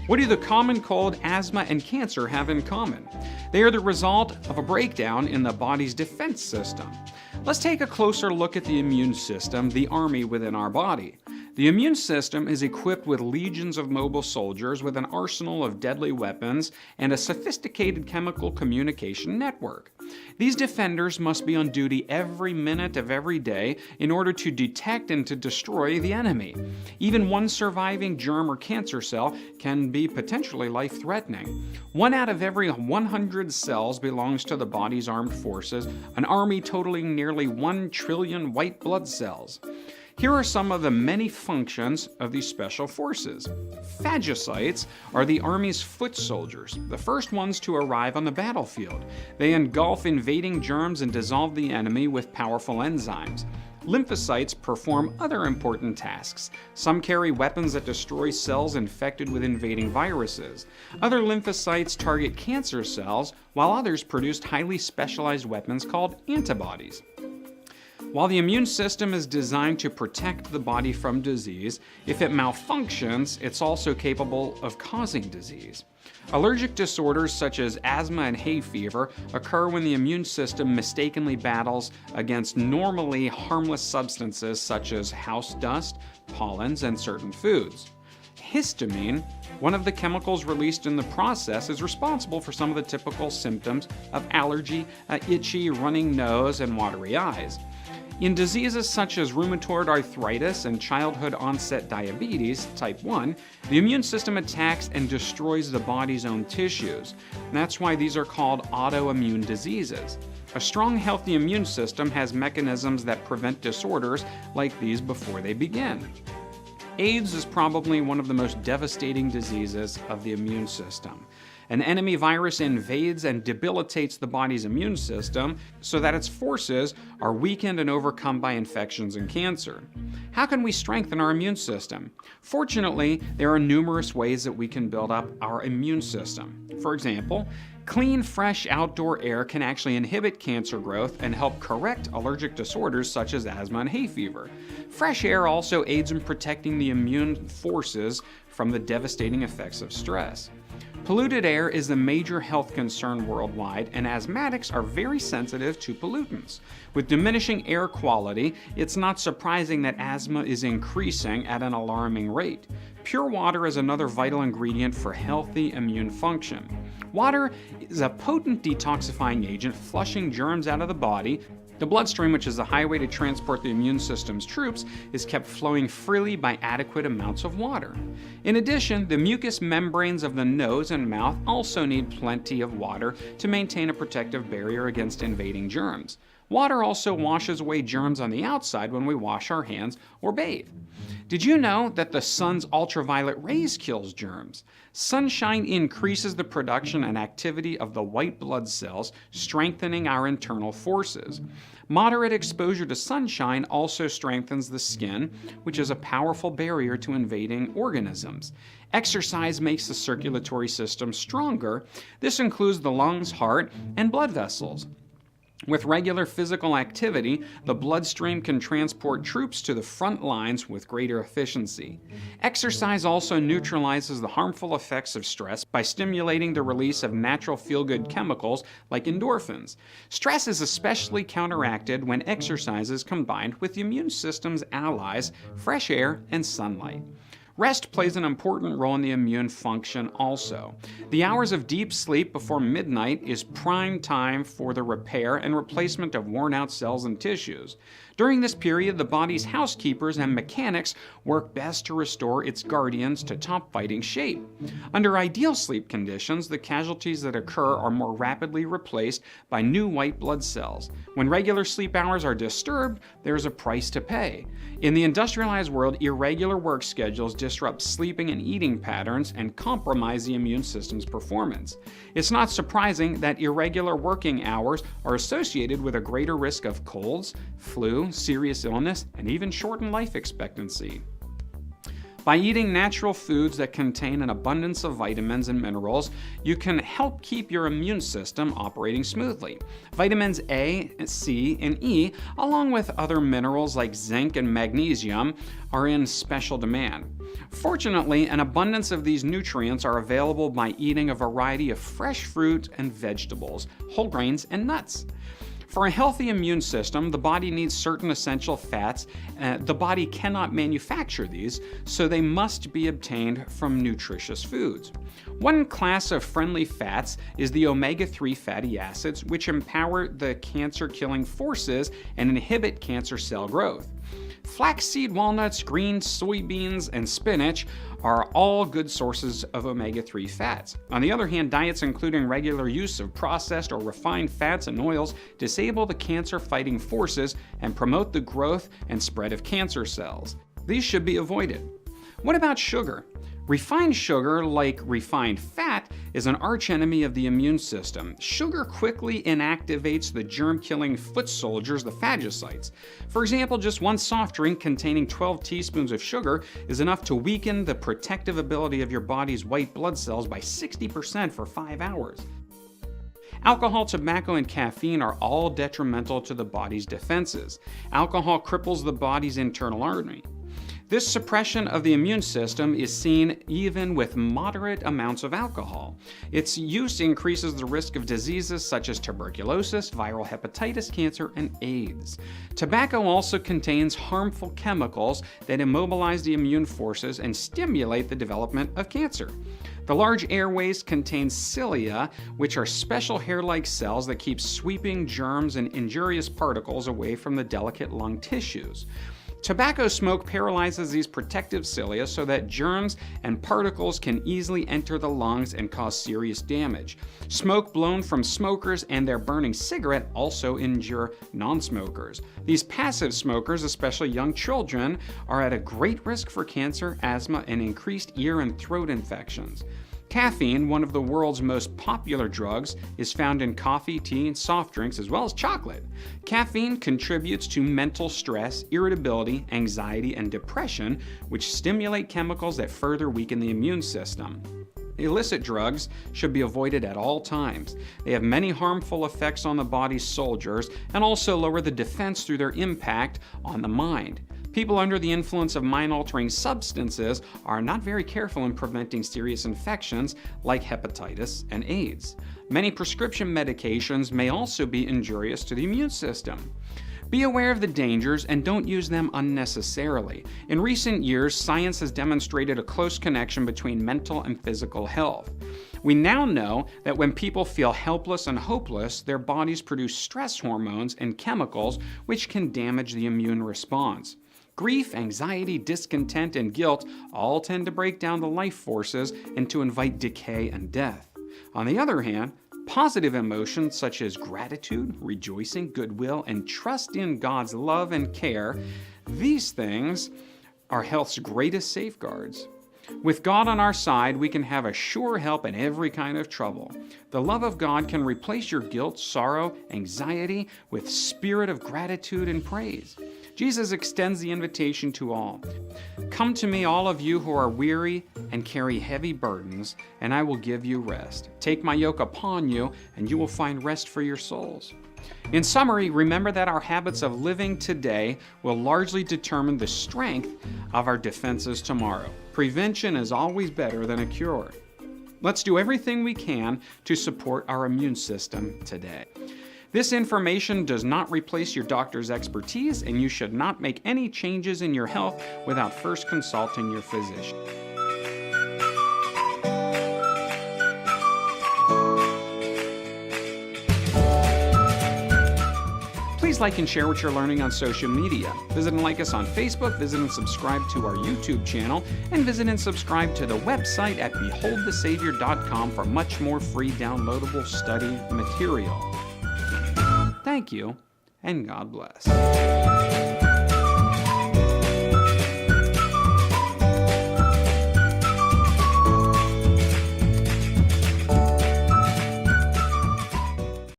What do the common cold, asthma, and cancer have in common? They are the result of a breakdown in the body's defense system. Let's take a closer look at the immune system, the army within our body. The immune system is equipped with legions of mobile soldiers with an arsenal of deadly weapons and a sophisticated chemical communication network. These defenders must be on duty every minute of every day in order to detect and to destroy the enemy. Even one surviving germ or cancer cell can be potentially life-threatening. 1 out of every 100 cells belongs to the body's armed forces, an army totaling nearly 1 trillion white blood cells. Here are some of the many functions of these special forces. Phagocytes are the Army's foot soldiers, the first ones to arrive on the battlefield. They engulf invading germs and dissolve the enemy with powerful enzymes. Lymphocytes perform other important tasks. Some carry weapons that destroy cells infected with invading viruses. Other lymphocytes target cancer cells, while others produce highly specialized weapons called antibodies. While the immune system is designed to protect the body from disease, if it malfunctions, it's also capable of causing disease. Allergic disorders such as asthma and hay fever occur when the immune system mistakenly battles against normally harmless substances such as house dust, pollens, and certain foods. Histamine, one of the chemicals released in the process, is responsible for some of the typical symptoms of allergy, itchy, running nose, and watery eyes. In diseases such as rheumatoid arthritis and childhood-onset diabetes, type 1, the immune system attacks and destroys the body's own tissues. That's why these are called autoimmune diseases. A strong, healthy immune system has mechanisms that prevent disorders like these before they begin. AIDS is probably one of the most devastating diseases of the immune system. An enemy virus invades and debilitates the body's immune system so that its forces are weakened and overcome by infections and cancer. How can we strengthen our immune system? Fortunately, there are numerous ways that we can build up our immune system. For example, clean, fresh outdoor air can actually inhibit cancer growth and help correct allergic disorders such as asthma and hay fever. Fresh air also aids in protecting the immune forces from the devastating effects of stress. Polluted air is a major health concern worldwide, and asthmatics are very sensitive to pollutants. With diminishing air quality, it's not surprising that asthma is increasing at an alarming rate. Pure water is another vital ingredient for healthy immune function. Water is a potent detoxifying agent, flushing germs out of the body. The bloodstream, which is the highway to transport the immune system's troops, is kept flowing freely by adequate amounts of water. In addition, the mucous membranes of the nose and mouth also need plenty of water to maintain a protective barrier against invading germs. Water also washes away germs on the outside when we wash our hands or bathe. Did you know that the sun's ultraviolet rays kills germs? Sunshine increases the production and activity of the white blood cells, strengthening our internal forces. Moderate exposure to sunshine also strengthens the skin, which is a powerful barrier to invading organisms. Exercise makes the circulatory system stronger. This includes the lungs, heart, and blood vessels. With regular physical activity, the bloodstream can transport troops to the front lines with greater efficiency. Exercise also neutralizes the harmful effects of stress by stimulating the release of natural feel-good chemicals like endorphins. Stress is especially counteracted when exercise is combined with the immune system's allies, fresh air and sunlight. Rest plays an important role in the immune function also. The hours of deep sleep before midnight is prime time for the repair and replacement of worn-out cells and tissues. During this period, the body's housekeepers and mechanics work best to restore its guardians to top fighting shape. Under ideal sleep conditions, the casualties that occur are more rapidly replaced by new white blood cells. When regular sleep hours are disturbed, there is a price to pay. In the industrialized world, irregular work schedules disrupt sleeping and eating patterns and compromise the immune system's performance. It's not surprising that irregular working hours are associated with a greater risk of colds, flu, serious illness, and even shortened life expectancy. By eating natural foods that contain an abundance of vitamins and minerals, you can help keep your immune system operating smoothly. Vitamins A, C, and E, along with other minerals like zinc and magnesium, are in special demand. Fortunately, an abundance of these nutrients are available by eating a variety of fresh fruit and vegetables, whole grains, and nuts. For a healthy immune system, the body needs certain essential fats. The body cannot manufacture these, so they must be obtained from nutritious foods. One class of friendly fats is the omega-3 fatty acids, which empower the cancer-killing forces and inhibit cancer cell growth. Flaxseed, walnuts, green soybeans, and spinach are all good sources of omega-3 fats. On the other hand, diets including regular use of processed or refined fats and oils disable the cancer-fighting forces and promote the growth and spread of cancer cells. These should be avoided. What about sugar? Refined sugar, like refined fat, is an archenemy of the immune system. Sugar quickly inactivates the germ-killing foot soldiers, the phagocytes. For example, just one soft drink containing 12 teaspoons of sugar is enough to weaken the protective ability of your body's white blood cells by 60% for 5 hours. Alcohol, tobacco, and caffeine are all detrimental to the body's defenses. Alcohol cripples the body's internal army. This suppression of the immune system is seen even with moderate amounts of alcohol. Its use increases the risk of diseases such as tuberculosis, viral hepatitis, cancer, and AIDS. Tobacco also contains harmful chemicals that immobilize the immune forces and stimulate the development of cancer. The large airways contain cilia, which are special hair-like cells that keep sweeping germs and injurious particles away from the delicate lung tissues. Tobacco smoke paralyzes these protective cilia so that germs and particles can easily enter the lungs and cause serious damage. Smoke blown from smokers and their burning cigarette also injure non-smokers. These passive smokers, especially young children, are at a great risk for cancer, asthma, and increased ear and throat infections. Caffeine, one of the world's most popular drugs, is found in coffee, tea, and soft drinks, as well as chocolate. Caffeine contributes to mental stress, irritability, anxiety, and depression, which stimulate chemicals that further weaken the immune system. Illicit drugs should be avoided at all times. They have many harmful effects on the body's soldiers and also lower the defense through their impact on the mind. People under the influence of mind-altering substances are not very careful in preventing serious infections like hepatitis and AIDS. Many prescription medications may also be injurious to the immune system. Be aware of the dangers and don't use them unnecessarily. In recent years, science has demonstrated a close connection between mental and physical health. We now know that when people feel helpless and hopeless, their bodies produce stress hormones and chemicals which can damage the immune response. Grief, anxiety, discontent, and guilt all tend to break down the life forces and to invite decay and death. On the other hand, positive emotions such as gratitude, rejoicing, goodwill, and trust in God's love and care, these things are health's greatest safeguards. With God on our side, we can have a sure help in every kind of trouble. The love of God can replace your guilt, sorrow, anxiety with spirit of gratitude and praise. Jesus extends the invitation to all. Come to me, all of you who are weary and carry heavy burdens, and I will give you rest. Take my yoke upon you, and you will find rest for your souls. In summary, remember that our habits of living today will largely determine the strength of our defenses tomorrow. Prevention is always better than a cure. Let's do everything we can to support our immune system today. This information does not replace your doctor's expertise, and you should not make any changes in your health without first consulting your physician. Please like and share what you're learning on social media. Visit and like us on Facebook, visit and subscribe to our YouTube channel, and visit and subscribe to the website at beholdthesavior.com for much more free downloadable study material. Thank you, and God bless.